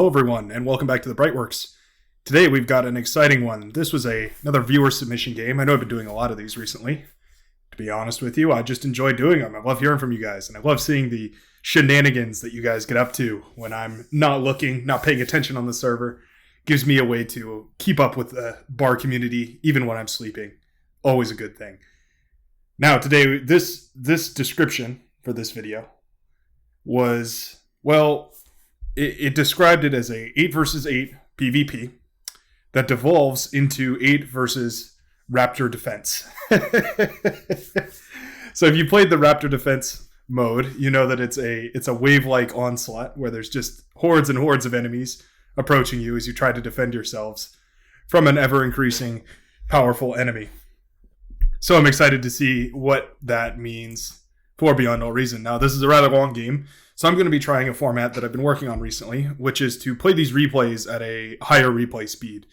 Hello everyone, and welcome back to the Brightworks. Today we've got an exciting one. This was another viewer submission game. I know I've been doing a lot of these recently. To be honest with you, I just enjoy doing them. I love hearing from you guys, and I love seeing the shenanigans that you guys get up to when I'm not looking, not paying attention on the server. Gives me a way to keep up with the bar community, even when I'm sleeping. Always a good thing. Now today, this description for this video was, well, it described it as a 8 versus 8 PvP that devolves into 8 versus Raptor defense. So if you played the Raptor defense mode, you know that it's a wave-like onslaught where there's just hordes and hordes of enemies approaching you as you try to defend yourselves from an ever-increasing powerful enemy. So I'm excited to see what that means for Beyond No Reason. Now, this is a rather long game, so I'm going to be trying a format that I've been working on recently, which is to play these replays at a higher replay speed.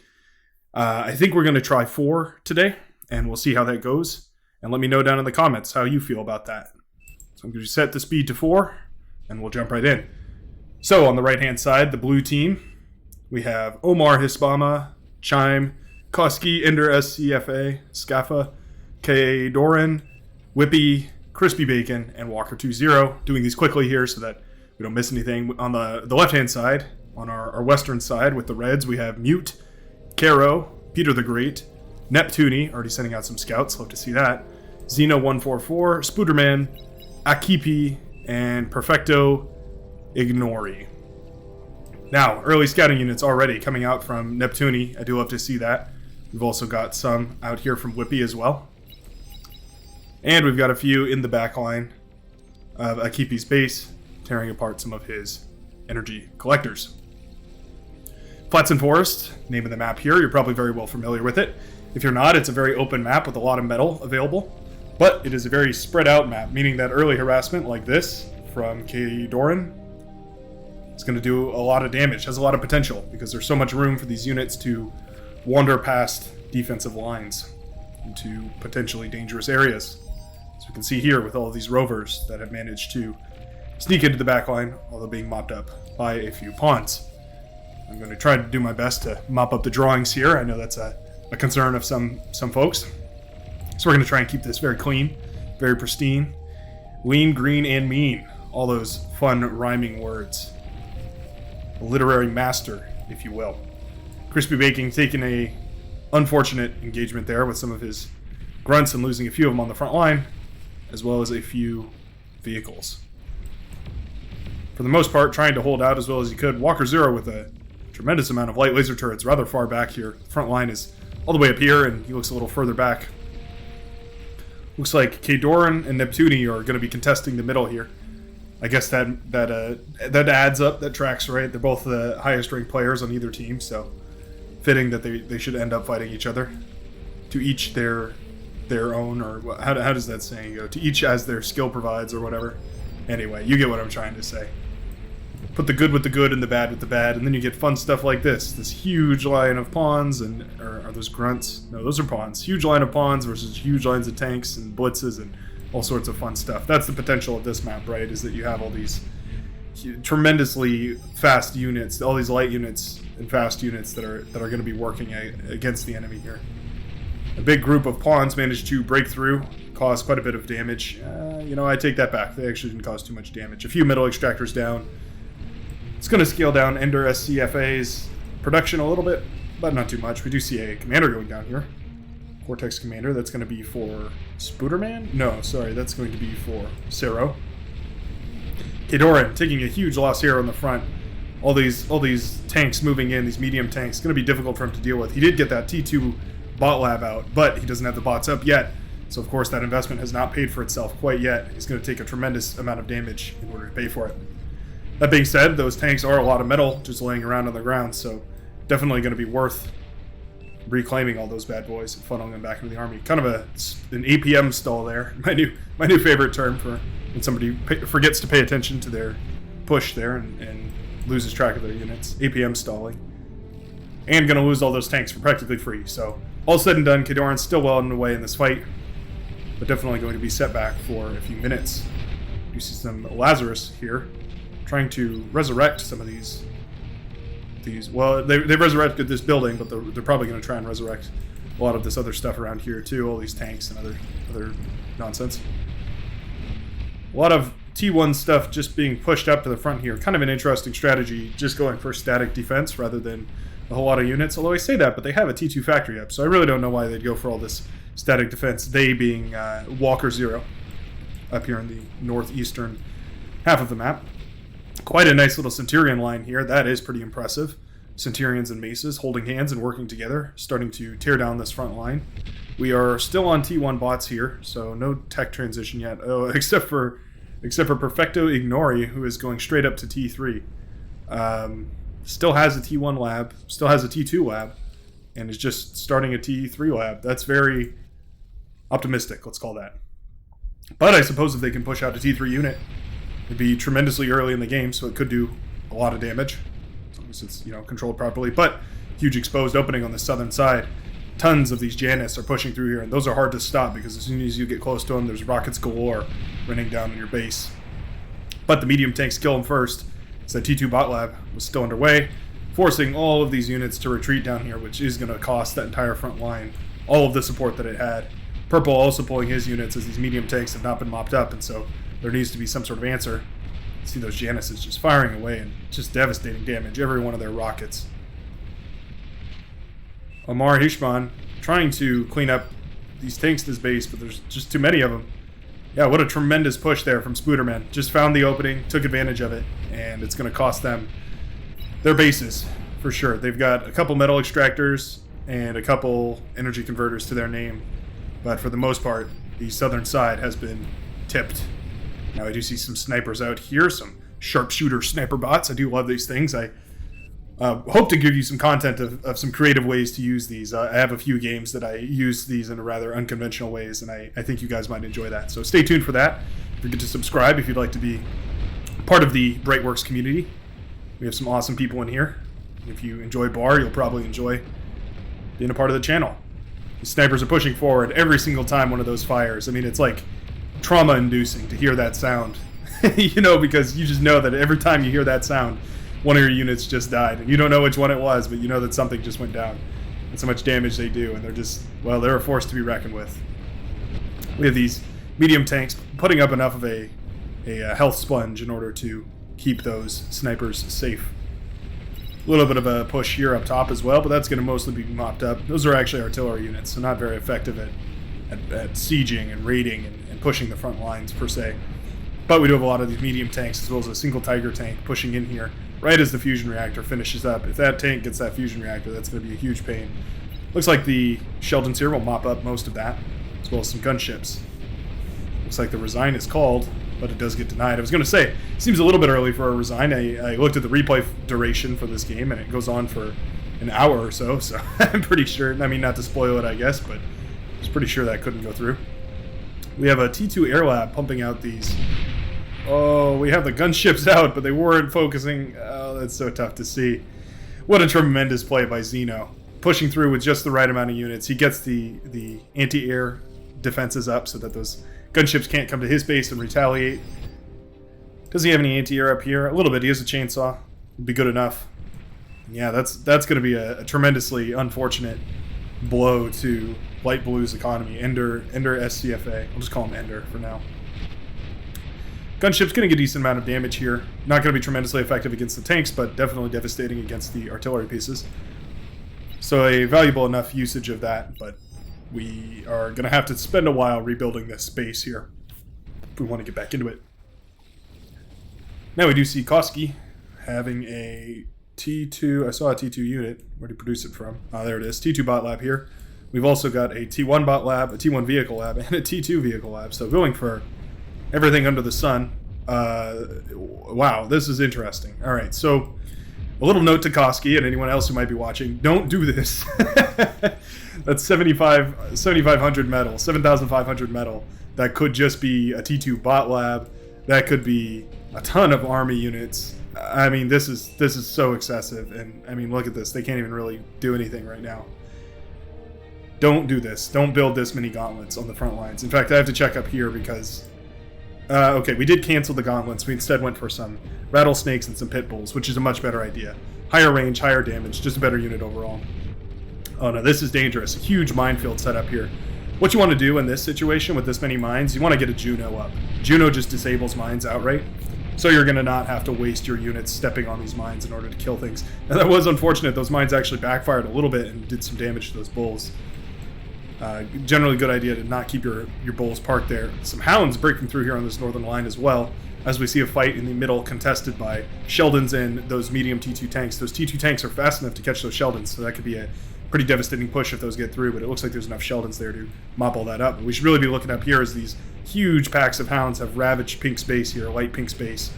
I think we're going to try 4 today, and we'll see how that goes. And let me know down in the comments how you feel about that. So I'm going to set the speed to 4, and we'll jump right in. So on the right-hand side, the blue team, we have Omar Hispama, Chime, Koski, Ender SCFA, Scaffa, K. Doran, Whippy, Crispy Bacon, and Walker20. Doing these quickly here so that we don't miss anything. On the left-hand side, on our western side with the reds, we have Mute, Caro, Peter the Great, Neptuni, already sending out some scouts, love to see that, Xeno144, Spooderman, Akipi, and Perfecto Ignori. Now, early scouting units already coming out from Neptuni. I do love to see that. We've also got some out here from Whippy as well. And we've got a few in the back line of Akipi's base, tearing apart some of his energy collectors. Flatson Forest, name of the map here. You're probably very well familiar with it. If you're not, it's a very open map with a lot of metal available. But it is a very spread out map, meaning that early harassment like this from K. Doran is going to do a lot of damage, has a lot of potential, because there's so much room for these units to wander past defensive lines into potentially dangerous areas. As we can see here with all of these rovers that have managed to sneak into the back line, although being mopped up by a few pawns. I'm going to try to do my best to mop up the drawings here. I know that's a concern of some folks. So we're going to try and keep this very clean, very pristine. Lean, green, and mean. All those fun rhyming words. A literary master, if you will. Crispy Baking taking a unfortunate engagement there with some of his grunts and losing a few of them on the front line, as well as a few vehicles. For the most part, trying to hold out as well as he could. Walker0 with a tremendous amount of light laser turrets rather far back here. The front line is all the way up here, and he looks a little further back. Looks like K. Doran and Neptuni are going to be contesting the middle here. I guess that adds up, that tracks, right? They're both the highest ranked players on either team, so fitting that they should end up fighting each other. To each their own, or how does that saying go? To each as their skill provides, or whatever. Anyway, you get what I'm trying to say. Put the good with the good and the bad with the bad, and then you get fun stuff like this. This huge line of pawns, or are those grunts? No, those are pawns. Huge line of pawns versus huge lines of tanks and blitzes and all sorts of fun stuff. That's the potential of this map, right? Is that you have all these tremendously fast units, all these light units and fast units that are going to be working against the enemy here. A big group of pawns managed to break through, cause quite a bit of damage. I take that back. They actually didn't cause too much damage. A few middle extractors down. It's going to scale down Ender SCFA's production a little bit, but not too much. We do see a commander going down here. Cortex Commander. That's going to be for Spooderman? No, sorry. That's going to be for Cero. Kedoran taking a huge loss here on the front. All these tanks moving in, these medium tanks. It's going to be difficult for him to deal with. He did get that T2 bot lab out, but he doesn't have the bots up yet. So, of course, that investment has not paid for itself quite yet. He's going to take a tremendous amount of damage in order to pay for it. That being said, those tanks are a lot of metal just laying around on the ground, so definitely going to be worth reclaiming all those bad boys and funneling them back into the army. Kind of an APM stall there. My new favorite term for when somebody forgets to pay attention to their push there and loses track of their units. APM stalling. And going to lose all those tanks for practically free. So, all said and done, Kedoran's still well on the way in this fight, but definitely going to be set back for a few minutes. You see some Lazarus here, trying to resurrect some of these these. Well, they resurrected this building, but they're probably going to try and resurrect a lot of this other stuff around here too. All these tanks and other nonsense. A lot of T1 stuff just being pushed up to the front here. Kind of an interesting strategy, just going for static defense rather than a whole lot of units. Although I say that, but they have a T2 factory up, so I really don't know why they'd go for all this static defense. They being Walker 0 up here in the northeastern half of the map. Quite a nice little Centurion line here. That is pretty impressive. Centurions and Maces holding hands and working together, starting to tear down this front line. We are still on T1 bots here, so no tech transition yet. Oh, except for Perfecto Ignori, who is going straight up to T3. Still has a T1 lab, still has a T2 lab, and is just starting a T3 lab. That's very optimistic, let's call that. But I suppose if they can push out a T3 unit, it'd be tremendously early in the game, so it could do a lot of damage, as long as it's, you know, controlled properly. But huge exposed opening on the southern side. Tons of these Janus are pushing through here, and those are hard to stop because as soon as you get close to them, there's rockets galore running down on your base. But the medium tanks kill them first, so that T2 bot lab was still underway, forcing all of these units to retreat down here, which is going to cost that entire front line all of the support that it had. Purple also pulling his units as these medium tanks have not been mopped up, and so there needs to be some sort of answer. See those Januses just firing away and just devastating damage, every one of their rockets. Omar Hishman trying to clean up these tanks to his base, but there's just too many of them. Yeah, what a tremendous push there from Spooderman. Just found the opening, took advantage of it, and it's going to cost them their bases, for sure. They've got a couple metal extractors and a couple energy converters to their name, but for the most part, the southern side has been tipped. Now I do see some snipers out here, some sharpshooter sniper bots. I do love these things. I hope to give you some content of some creative ways to use these. I have a few games that I use these in rather unconventional ways, and I think you guys might enjoy that. So stay tuned for that. Forget to subscribe if you'd like to be part of the Brightworks community. We have some awesome people in here. If you enjoy Bar, you'll probably enjoy being a part of the channel. The snipers are pushing forward every single time one of those fires. I mean, it's like trauma-inducing to hear that sound. You know, because you just know that every time you hear that sound, one of your units just died, and you don't know which one it was, but you know that something just went down. That's how much damage they do, and they're just, well, they're a force to be reckoned with. We have these medium tanks putting up enough of a health sponge in order to keep those snipers safe. A little bit of a push here up top as well, but that's going to mostly be mopped up. Those are actually artillery units, so not very effective at sieging and raiding and pushing the front lines, per se. But we do have a lot of these medium tanks, as well as a single Tiger tank pushing in here right as the fusion reactor finishes up. If that tank gets that fusion reactor, that's going to be a huge pain. Looks like the Sheldons here will mop up most of that, as well as some gunships. Looks like the resign is called, but it does get denied. I was going to say, it seems a little bit early for a resign. I looked at the replay duration for this game, and it goes on for an hour or so, so I'm pretty sure, I mean, not to spoil it, I guess, but I was pretty sure that couldn't go through. We have a T2 Air Lab pumping out these. Oh, we have the gunships out, but they weren't focusing. Oh, that's so tough to see. What a tremendous play by Zeno. Pushing through with just the right amount of units. He gets the anti-air defenses up so that those gunships can't come to his base and retaliate. Does he have any anti-air up here? A little bit. He has a chainsaw. Would be good enough. Yeah, that's going to be a tremendously unfortunate blow to Light Blue's economy. Ender SCFA. I'll just call him Ender for now. Gunship's getting a decent amount of damage here. Not going to be tremendously effective against the tanks, but definitely devastating against the artillery pieces. So a valuable enough usage of that, but we are going to have to spend a while rebuilding this base here if we want to get back into it. Now we do see Koski having a T2, I saw a T2 unit. Where did he produce it from? Oh, there it is. T2 bot lab here. We've also got a T1 bot lab, a T1 vehicle lab, and a T2 vehicle lab. So going for everything under the sun. Wow, this is interesting. All right, so a little note to Koski and anyone else who might be watching. Don't do this. That's 7,500 metal, 7,500 metal. That could just be a T2 bot lab. That could be a ton of army units. I mean, this is so excessive. And I mean, look at this. They can't even really do anything right now. Don't do this. Don't build this many gauntlets on the front lines. In fact, I have to check up here because okay, we did cancel the gauntlets. We instead went for some rattlesnakes and some pit bulls, which is a much better idea. higher range, higher damage, just a better unit overall. Oh no, this is dangerous. A huge minefield set up here. What you want to do in this situation with this many mines, you want to get a Juno up. Juno just disables mines outright, so you're going to not have to waste your units stepping on these mines in order to kill things. And that was unfortunate. Those mines actually backfired a little bit and did some damage to those bulls. Generally good idea to not keep your bulls parked there. Some hounds breaking through here on this northern line as well, as we see a fight in the middle contested by Sheldons and those medium T2 tanks. Those T2 tanks are fast enough to catch those Sheldons, so that could be a pretty devastating push if those get through, but it looks like there's enough Sheldons there to mop all that up. What we should really be looking up here is these huge packs of hounds have ravaged pink space here, light pink space.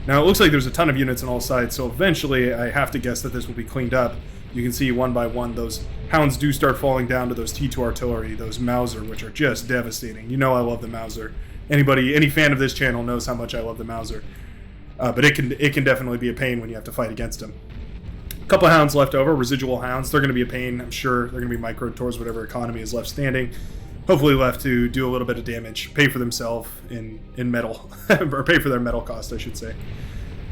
Now it looks like there's a ton of units on all sides, so eventually I have to guess that this will be cleaned up. You can see one by one those hounds do start falling down to those T2 artillery, those Mauser, which are just devastating. You know I love the Mauser. Any fan of this channel knows how much I love the Mauser. But it can definitely be a pain when you have to fight against them. A couple of hounds left over, residual hounds. They're going to be a pain, I'm sure. They're going to be microed towards whatever economy is left standing. Hopefully left to do a little bit of damage, pay for themselves in metal, or pay for their metal cost, I should say.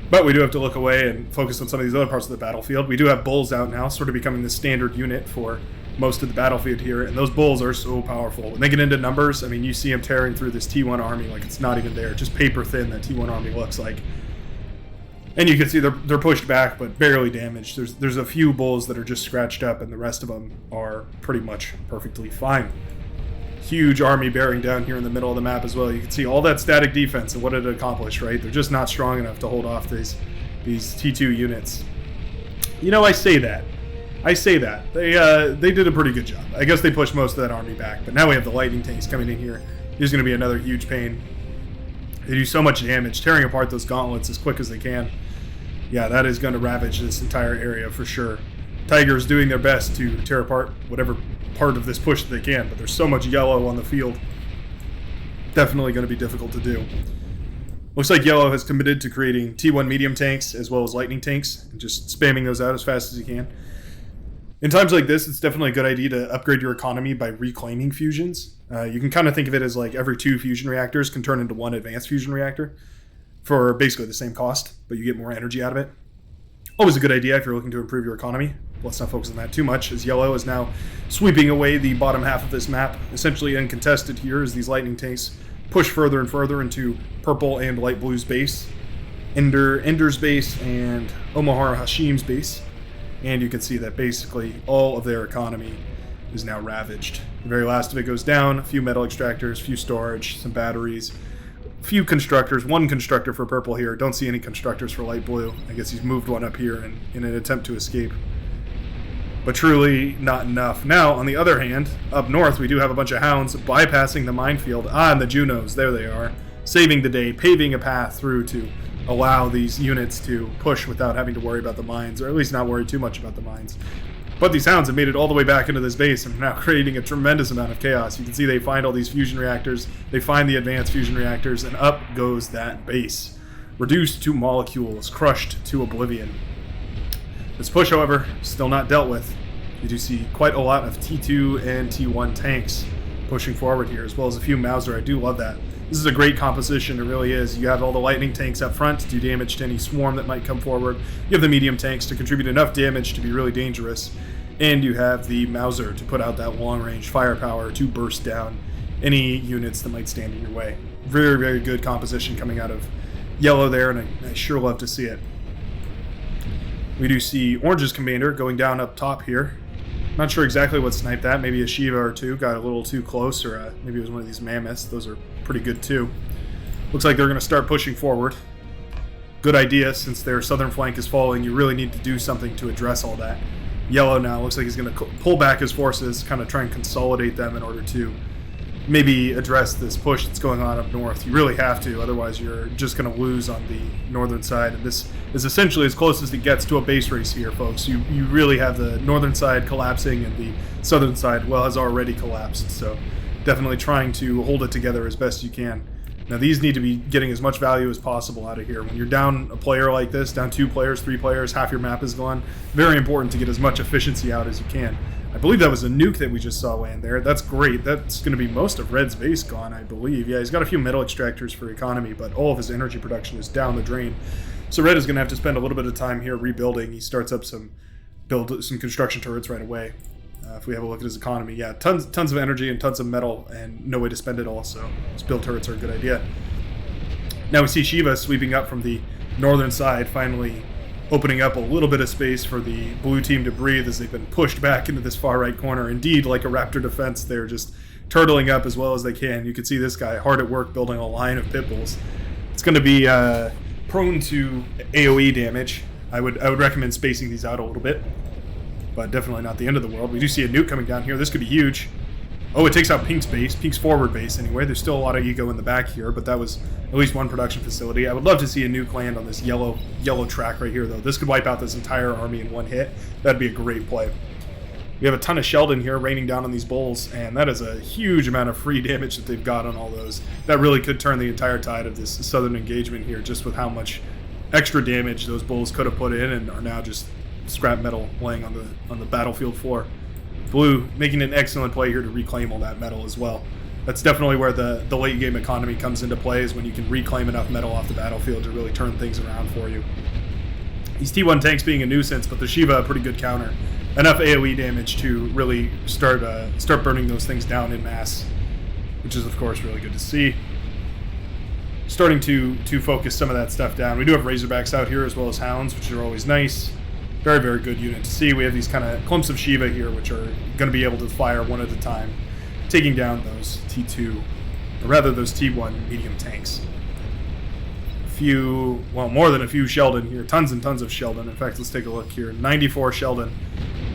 But we do have to look away and focus on some of these other parts of the battlefield. We do have bulls out now, sort of becoming the standard unit for most of the battlefield here, and those bulls are so powerful. When they get into numbers, I mean, you see them tearing through this T1 army like it's not even there. Just paper thin that T1 army looks like. And you can see they're pushed back, but barely damaged. There's a few bulls that are just scratched up, and the rest of them are pretty much perfectly fine. Huge army bearing down here in the middle of the map as well. You can see all that static defense and what it accomplished, right? They're just not strong enough to hold off these T2 units. You know, I say that. They did a pretty good job. I guess they pushed most of that army back, but now we have the lightning tanks coming in here. There's going to be another huge pain. They do so much damage, tearing apart those gauntlets as quick as they can. Yeah, that is going to ravage this entire area for sure. Tigers doing their best to tear apart whatever part of this push that they can, but there's so much yellow on the field. Definitely going to be difficult to do. Looks like Yellow has committed to creating T1 medium tanks as well as lightning tanks, and just spamming those out as fast as you can. In times like this, it's definitely a good idea to upgrade your economy by reclaiming fusions. You can kind of think of it as like every 2 fusion reactors can turn into 1 advanced fusion reactor for basically the same cost, but you get more energy out of it. Always a good idea if you're looking to improve your economy. Let's not focus on that too much, as Yellow is now sweeping away the bottom half of this map. Essentially uncontested here as these lightning tanks push further and further into purple and light blue's base, Ender's base, and Omar Hashim's base. And you can see that basically all of their economy is now ravaged. The very last of it goes down, a few metal extractors, a few storage, some batteries, a few constructors, 1 constructor for purple here. Don't see any constructors for light blue. I guess he's moved one up here in an attempt to escape. But truly not enough. Now, on the other hand, up north we do have a bunch of hounds bypassing the minefield. And the Junos, there they are, saving the day, paving a path through to allow these units to push without having to worry about the mines, or at least not worry too much about the mines. But these hounds have made it all the way back into this base and are now creating a tremendous amount of chaos. You can see they find all these fusion reactors, they find the advanced fusion reactors, and up goes that base. Reduced to molecules, crushed to oblivion. This push, however, still not dealt with. You do see quite a lot of T2 and T1 tanks pushing forward here, as well as a few Mauser. I do love that. This is a great composition, it really is. You have all the lightning tanks up front to do damage to any swarm that might come forward. You have the medium tanks to contribute enough damage to be really dangerous. And you have the Mauser to put out that long-range firepower to burst down any units that might stand in your way. Very, very good composition coming out of Yellow there, and I sure love to see it. We do see Orange's commander going down up top here. Not sure exactly what sniped that. Maybe a Shiva or 2 got a little too close, or maybe it was one of these mammoths. Those are pretty good too. Looks like they're going to start pushing forward. Good idea, since their southern flank is falling. You really need to do something to address all that. Yellow now looks like he's going to pull back his forces, kind of try and consolidate them in order to maybe address this push that's going on up north. You really have to, otherwise you're just going to lose on the northern side. And this is essentially as close as it gets to a base race here, folks. You really have the northern side collapsing, and the southern side, well, has already collapsed. So definitely trying to hold it together as best you can. Now these need to be getting as much value as possible out of here. When you're down a player like this, down 2 players, 3 players, half your map is gone, very important to get as much efficiency out as you can. I believe that was a nuke that we just saw land there. That's great. That's going to be most of Red's base gone, I believe. Yeah, he's got a few metal extractors for economy, but all of his energy production is down the drain. So Red is going to have to spend a little bit of time here rebuilding. He starts up some construction turrets right away. If we have a look at his economy, yeah, tons of energy and tons of metal and no way to spend it all, so his build turrets are a good idea. Now we see Shiva sweeping up from the northern side, finally opening up a little bit of space for the blue team to breathe as they've been pushed back into this far right corner. Indeed, like a raptor defense, they're just turtling up as well as they can. You can see this guy hard at work building a line of pit bulls. It's going to be prone to AoE damage. I would recommend spacing these out a little bit, but definitely not the end of the world. We do see a nuke coming down here. This could be huge. Oh, it takes out Pink's base, Pink's forward base anyway. There's still a lot of ego in the back here, but that was at least one production facility. I would love to see a nuke land on this yellow track right here, though. This could wipe out this entire army in one hit. That'd be a great play. We have a ton of Sheldon here raining down on these bulls, and that is a huge amount of free damage that they've got on all those. That really could turn the entire tide of this southern engagement here, just with how much extra damage those bulls could have put in and are now just scrap metal laying on the battlefield floor. Blue making an excellent play here to reclaim all that metal as well. That's definitely where the late game economy comes into play, is when you can reclaim enough metal off the battlefield to really turn things around for you. These T1 tanks being a nuisance, but the Shiva a pretty good counter. Enough AoE damage to really start burning those things down in mass, which is of course really good to see. Starting to focus some of that stuff down. We do have Razorbacks out here as well as Hounds, which are always nice. Very, very good unit to see. We have these kind of clumps of Shiva here, which are going to be able to fire one at a time, taking down those T2, or rather those T1 medium tanks. More than a few Sheldon here. Tons and tons of Sheldon. In fact, let's take a look here. 94 Sheldon.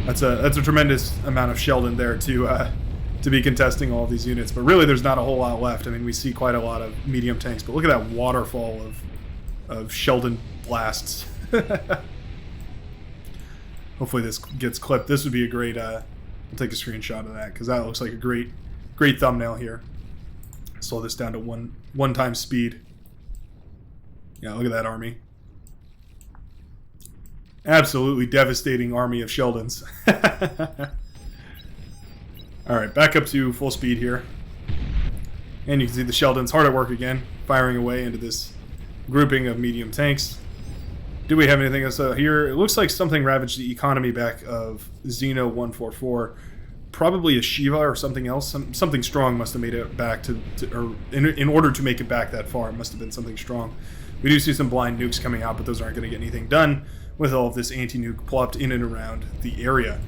That's a tremendous amount of Sheldon there to be contesting all of these units. But really, there's not a whole lot left. I mean, we see quite a lot of medium tanks, but look at that waterfall of Sheldon blasts. Hopefully this gets clipped. This would be a great, I'll take a screenshot of that, because that looks like a great thumbnail here. Slow this down to one times speed. Yeah, look at that army. Absolutely devastating army of Sheldons. Alright, back up to full speed here. And you can see the Sheldons hard at work again, firing away into this grouping of medium tanks. Do we have anything else here? It looks like something ravaged the economy back of Xeno 144. Probably a Shiva or something else. Something strong must have made it back or in order to make it back that far, it must have been something strong. We do see some blind nukes coming out, but those aren't going to get anything done with all of this anti-nuke plopped in and around the area.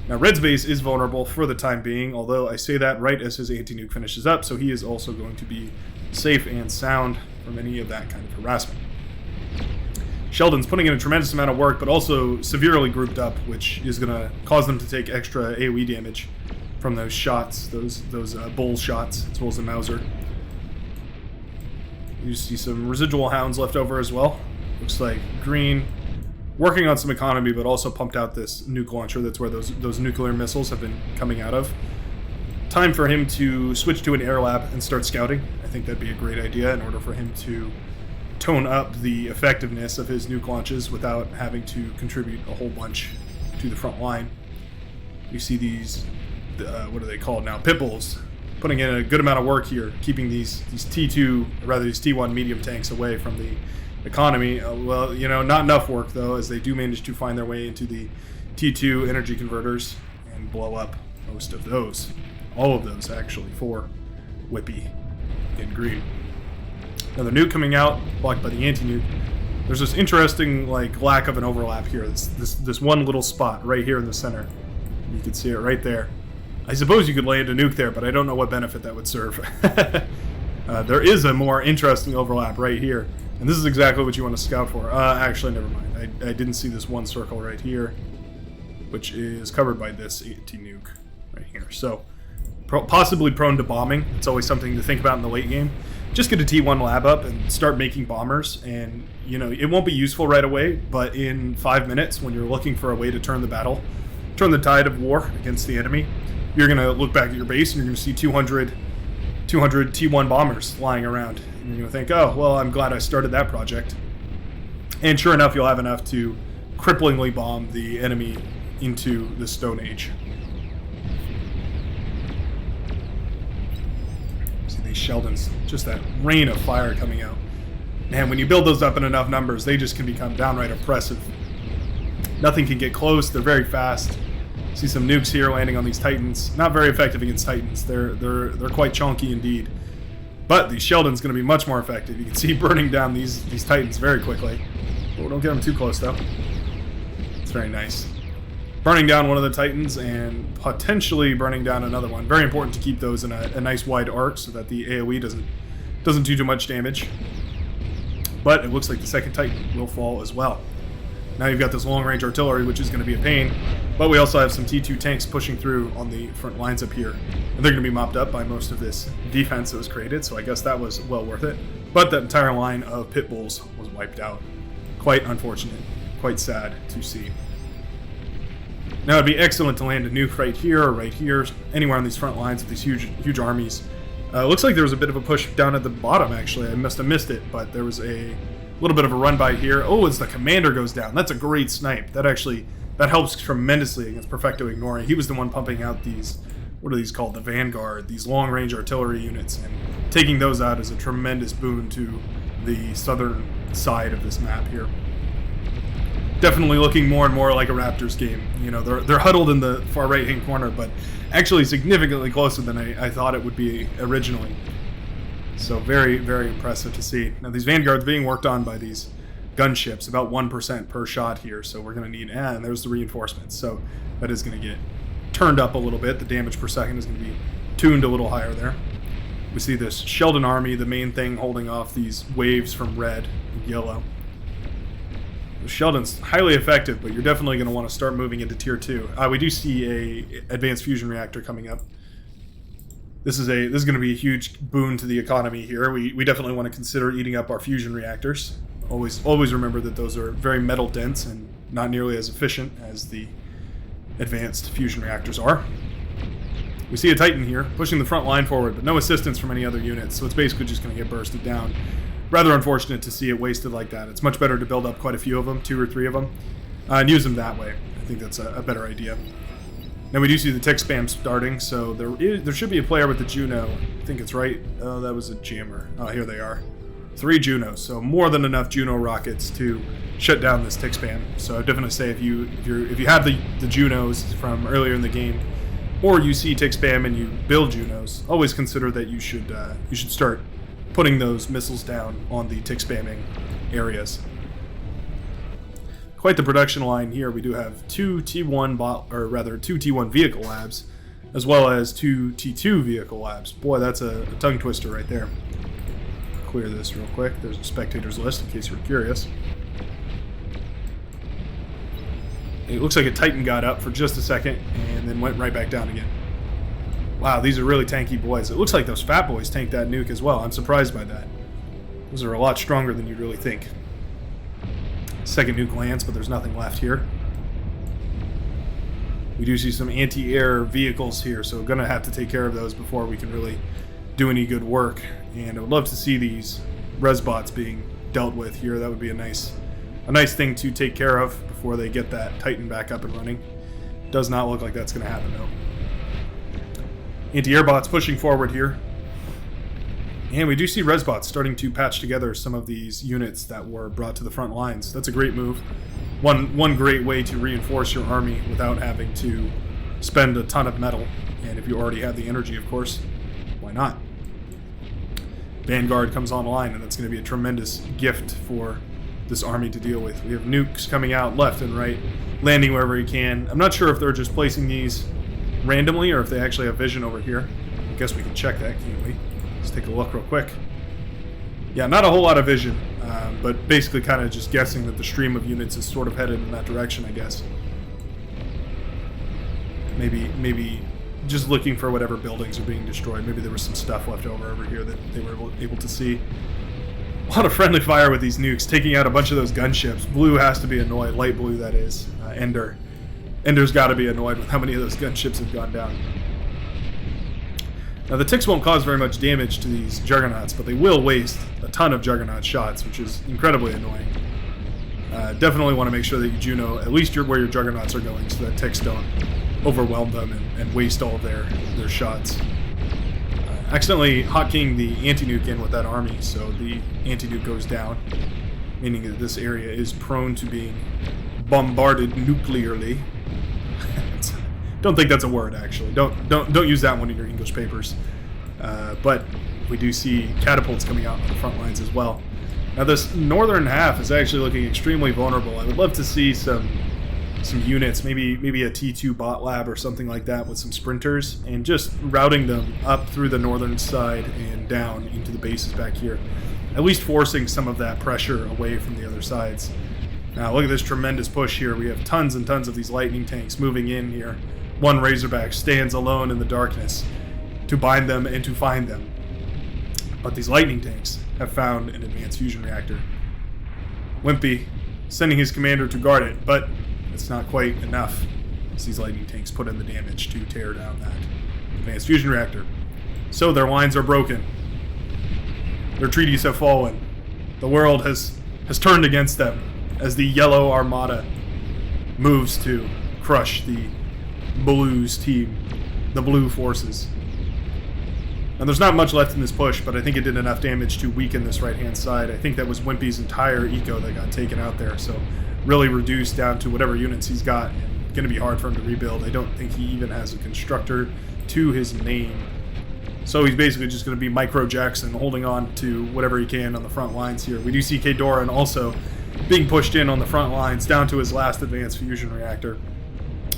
Now, Red's base is vulnerable for the time being, although I say that right as his anti-nuke finishes up, so he is also going to be safe and sound from any of that kind of harassment. Sheldon's putting in a tremendous amount of work, but also severely grouped up, which is going to cause them to take extra AoE damage from those shots, those bull shots, as well as the Mauser. You see some residual Hounds left over as well. Looks like green, working on some economy, but also pumped out this nuke launcher. That's where those nuclear missiles have been coming out of. Time for him to switch to an air lab and start scouting. I think that'd be a great idea in order for him to tone up the effectiveness of his nuke launches without having to contribute a whole bunch to the front line. You see these, what are they called now? Pit bulls, putting in a good amount of work here, keeping these T2, or rather these T1 medium tanks away from the economy. Well, you know, not enough work though, as they do manage to find their way into the T2 energy converters and blow up most of those. All of those actually for Whippy in green. Another nuke coming out, blocked by the anti-nuke. There's this interesting lack of an overlap here. This one little spot right here in the center. You can see it right there. I suppose you could land a nuke there, but I don't know what benefit that would serve. There is a more interesting overlap right here, and this is exactly what you want to scout for. Actually, never mind. I didn't see this one circle right here, which is covered by this anti-nuke right here. So, possibly prone to bombing. It's always something to think about in the late game. Just get a T1 lab up and start making bombers, and you know it won't be useful right away, but in 5 minutes when you're looking for a way to turn the tide of war against the enemy, you're going to look back at your base and you're going to see 200 T1 bombers lying around, and you're going to think, oh well, I'm glad I started that project. And sure enough, you'll have enough to cripplingly bomb the enemy into the Stone Age. Sheldon's, just that rain of fire coming out. And when you build those up in enough numbers, they just can become downright oppressive. Nothing can get close. They're very fast. See some nukes here landing on these Titans. Not very effective against Titans. They're quite chunky indeed. But the Sheldon's going to be much more effective. You can see burning down these Titans very quickly. Oh, don't get them too close though. It's very nice. Burning down one of the Titans and potentially burning down another one. Very important to keep those in a nice wide arc so that the AoE doesn't do too much damage. But it looks like the second Titan will fall as well. Now you've got this long-range artillery, which is going to be a pain. But we also have some T2 tanks pushing through on the front lines up here. And they're going to be mopped up by most of this defense that was created, so I guess that was well worth it. But that entire line of pit bulls was wiped out. Quite unfortunate. Quite sad to see. Now it'd be excellent to land a nuke right here or right here, anywhere on these front lines with these huge armies. Looks like there was a bit of a push down at the bottom, actually. I must have missed it, but there was a little bit of a run by here. Oh, as the commander goes down. That's a great snipe. That helps tremendously against Perfecto Ignore. He was the one pumping out these, what are these called? The Vanguard, these long-range artillery units, and taking those out is a tremendous boon to the southern side of this map here. Definitely looking more and more like a Raptors game. You know, they're huddled in the far right-hand corner, but actually significantly closer than I thought it would be originally. So very, very impressive to see. Now these Vanguards being worked on by these gunships, about 1% per shot here, so we're going to need, and there's the reinforcements, so that is going to get turned up a little bit. The damage per second is going to be tuned a little higher there. We see this Sheldon army, the main thing holding off these waves from red and yellow. Sheldon's highly effective, but you're definitely going to want to start moving into tier 2. We do see a advanced fusion reactor coming up. This is going to be a huge boon to the economy here. We definitely want to consider eating up our fusion reactors. Always remember that those are very metal dense and not nearly as efficient as the advanced fusion reactors are. We see a Titan here pushing the front line forward, but no assistance from any other units, so it's basically just going to get bursted down. Rather unfortunate to see it wasted like that. It's much better to build up quite a few of them, 2 or 3 of them, and use them that way. I think that's a better idea. Now we do see the tick spam starting, so there should be a player with the Juno. I think it's right. Oh, that was a jammer. Oh, here they are. 3 Junos, so more than enough Juno rockets to shut down this tick spam. So I'd definitely say if you have the Junos from earlier in the game, or you see tick spam and you build Junos, always consider that you should start putting those missiles down on the tick spamming areas. Quite the production line here. We do have 2 T1 vehicle labs, as well as 2 T2 vehicle labs. Boy, that's a tongue twister right there. Clear this real quick. There's a spectators list in case you were curious. It looks like a Titan got up for just a second and then went right back down again. Wow, these are really tanky boys. It looks like those fat boys tanked that nuke as well. I'm surprised by that. Those are a lot stronger than you'd really think. Second nuke lands, but there's nothing left here. We do see some anti-air vehicles here, so we're going to have to take care of those before we can really do any good work. And I would love to see these res bots being dealt with here. That would be a nice thing to take care of before they get that Titan back up and running. Does not look like that's going to happen, though. Anti-air bots pushing forward here. And we do see res bots starting to patch together some of these units that were brought to the front lines. That's a great move. One great way to reinforce your army without having to spend a ton of metal. And if you already have the energy, of course, why not? Vanguard comes online, and that's going to be a tremendous gift for this army to deal with. We have nukes coming out left and right, landing wherever you can. I'm not sure if they're just placing these randomly or if they actually have vision over here. I guess we can check that, can't we? Let's take a look real quick. Yeah, not a whole lot of vision, but basically kind of just guessing that the stream of units is sort of headed in that direction, I guess. Maybe just looking for whatever buildings are being destroyed. Maybe there was some stuff left over here that they were able to see. A lot of friendly fire with these nukes, taking out a bunch of those gunships. Blue has to be annoyed, light blue that is, Ender. Ender's got to be annoyed with how many of those gunships have gone down. Now the ticks won't cause very much damage to these juggernauts, but they will waste a ton of juggernaut shots, which is incredibly annoying. Definitely want to make sure that you Juno at least where your juggernauts are going, so that ticks don't overwhelm them and waste all of their shots. accidentally hotkeying the anti-nuke in with that army, so the anti-nuke goes down, meaning that this area is prone to being bombarded nuclearly. Don't think that's a word, actually. Don't use that one in your English papers. But we do see catapults coming out on the front lines as well. Now this northern half is actually looking extremely vulnerable. I would love to see some units, maybe a T2 bot lab or something like that with some sprinters, and just routing them up through the northern side and down into the bases back here. At least forcing some of that pressure away from the other sides. Now look at this tremendous push here. We have tons and tons of these lightning tanks moving in here. One Razorback stands alone in the darkness to bind them and to find them. But these lightning tanks have found an advanced fusion reactor. Wimpy sending his commander to guard it, but it's not quite enough as these lightning tanks put in the damage to tear down that advanced fusion reactor. So their lines are broken. Their treaties have fallen. The world has turned against them as the Yellow Armada moves to crush the Blues team, the Blue forces. And there's not much left in this push, but I think it did enough damage to weaken this right-hand side. I think that was Wimpy's entire eco that got taken out there, so really reduced down to whatever units he's got, and going to be hard for him to rebuild. I don't think he even has a constructor to his name. So he's basically just going to be Micro Jackson, holding on to whatever he can on the front lines here. We do see K-Doran also being pushed in on the front lines down to his last advanced fusion reactor.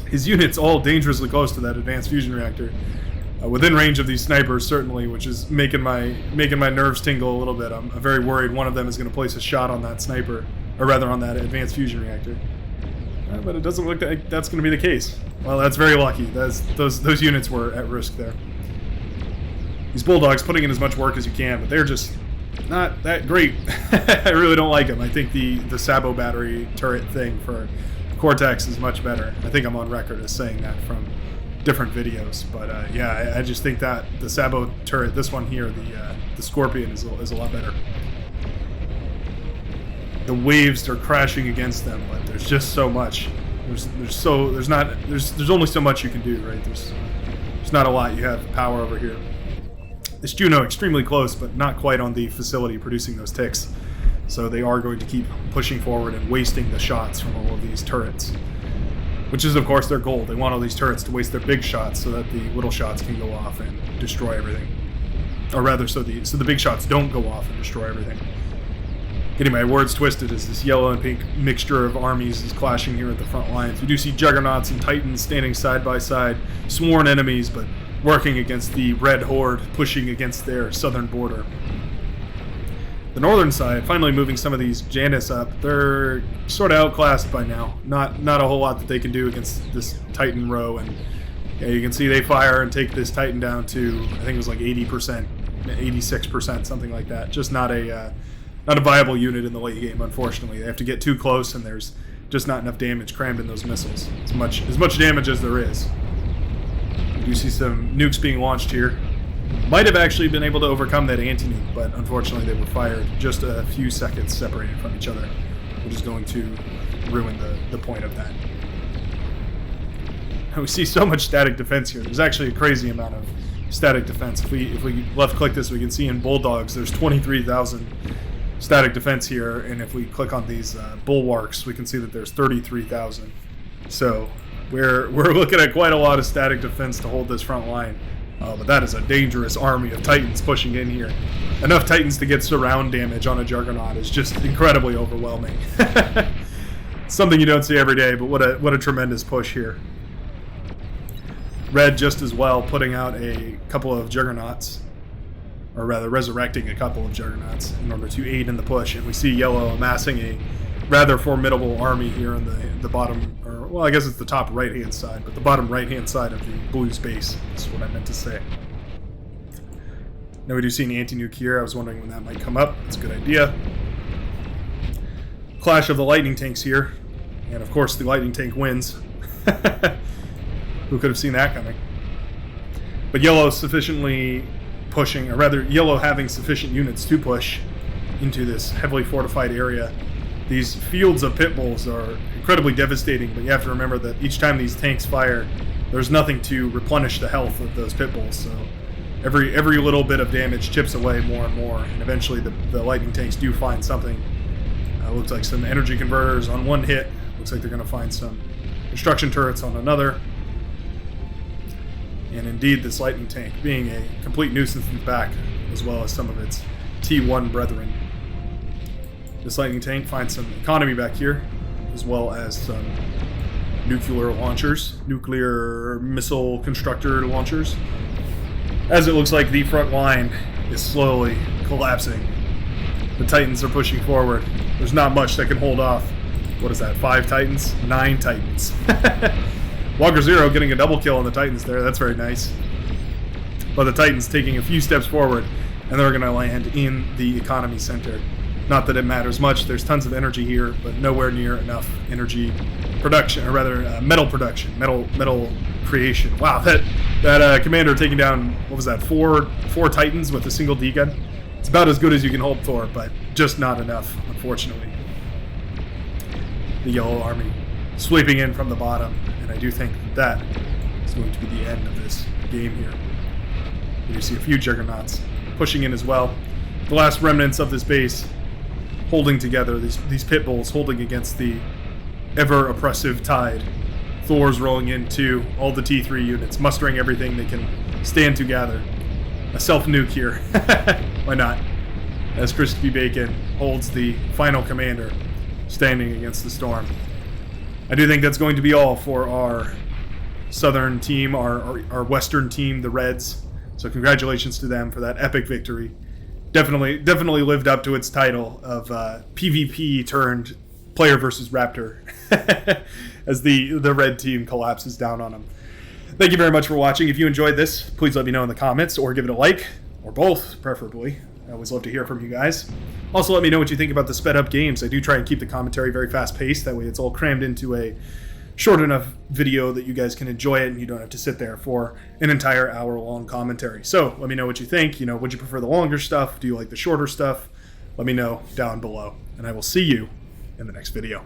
His units all dangerously close to that advanced fusion reactor. Within range of these snipers, certainly, which is making my nerves tingle a little bit. I'm very worried one of them is going to place a shot on that sniper, or rather on that advanced fusion reactor. But it doesn't look like that's going to be the case. Well, that's very lucky. Those units were at risk there. These Bulldogs putting in as much work as you can, but they're just not that great. I really don't like them. I think the Sabo battery turret thing for Cortex is much better. I think I'm on record as saying that from different videos, but yeah, I just think that the Sabo turret, this one here, the Scorpion, is a lot better. The waves are crashing against them, but there's just so much. There's only so much you can do, right? There's not a lot you have power over here. This Juno extremely close, but not quite on the facility producing those ticks. So they are going to keep pushing forward and wasting the shots from all of these turrets. Which is, of course, their goal. They want all these turrets to waste their big shots so that the little shots can go off and destroy everything. Or rather, so the big shots don't go off and destroy everything. Getting my words twisted as this yellow and pink mixture of armies is clashing here at the front lines. We do see Juggernauts and Titans standing side by side, sworn enemies, but working against the Red Horde, pushing against their southern border. The northern side, finally moving some of these Janus up. They're sort of outclassed by now. Not a whole lot that they can do against this Titan row, and yeah, you can see they fire and take this Titan down to, I think it was like 80%, 86%, something like that. Just not a viable unit in the late game, unfortunately. They have to get too close, and there's just not enough damage crammed in those missiles. As much damage as there is. You do see some nukes being launched here. Might have actually been able to overcome that anti-nuke, but unfortunately they were fired just a few seconds separated from each other, which is going to ruin the point of that. We see so much static defense here. There's actually a crazy amount of static defense. If we left-click this, we can see in Bulldogs there's 23,000 static defense here, and if we click on these bulwarks, we can see that there's 33,000. So we're looking at quite a lot of static defense to hold this front line. But that is a dangerous army of Titans pushing in here. Enough Titans to get surround damage on a Juggernaut is just incredibly overwhelming. Something you don't see every day, but what a tremendous push here. Red just as well, putting out a couple of Juggernauts, or rather resurrecting a couple of Juggernauts in order to aid in the push. And we see Yellow amassing a rather formidable army here in the bottom, or well, I guess it's the top right-hand side, but the bottom right-hand side of the Blues base is what I meant to say. Now we do see an anti-nuke here. I was wondering when that might come up. It's a good idea. Clash of the lightning tanks here, and of course the lightning tank wins. Who could have seen that coming? But Yellow sufficiently pushing, or rather Yellow having sufficient units to push into this heavily fortified area. These fields of pit bulls are incredibly devastating, but you have to remember that each time these tanks fire, there's nothing to replenish the health of those pit bulls, so Every little bit of damage chips away more and more, and eventually the lightning tanks do find something. Looks like some energy converters on one hit. Looks like they're going to find some construction turrets on another. And indeed, this lightning tank being a complete nuisance in the back, as well as some of its T1 brethren. This lightning tank finds some economy back here, as well as some nuclear launchers, nuclear missile constructor launchers. As it looks like the front line is slowly collapsing. The Titans are pushing forward. There's not much that can hold off. What is that, 5 Titans? 9 Titans. Walker Zero getting a double kill on the Titans there. That's very nice. But the Titans taking a few steps forward, and they're going to land in the economy center. Not that it matters much. There's tons of energy here, but nowhere near enough energy production, or rather metal production, metal creation. Wow, that commander taking down, what was that, four Titans with a single D gun. It's about as good as you can hope for, but just not enough, unfortunately. The Yellow Army sweeping in from the bottom, and I do think that is going to be the end of this game here. You see a few Juggernauts pushing in as well. The last remnants of this base holding together, these pit bulls holding against the ever-oppressive tide. Thor's rolling into all the T3 units, mustering everything they can stand to gather. A self-nuke here. Why not? As Crispy Bacon holds the final commander standing against the storm. I do think that's going to be all for our southern team, our western team, the Reds. So congratulations to them for that epic victory. Definitely lived up to its title of PvP turned player versus Raptor as the red team collapses down on them. Thank you very much for watching. If you enjoyed this, please let me know in the comments, or give it a like, or both, preferably. I always love to hear from you guys. Also, let me know what you think about the sped up games. I do try and keep the commentary very fast paced. That way it's all crammed into a short enough video that you guys can enjoy it and you don't have to sit there for an entire hour-long commentary. So let me know what you think. Would you prefer the longer stuff? Do you like the shorter stuff? Let me know down below, and I will see you in the next video.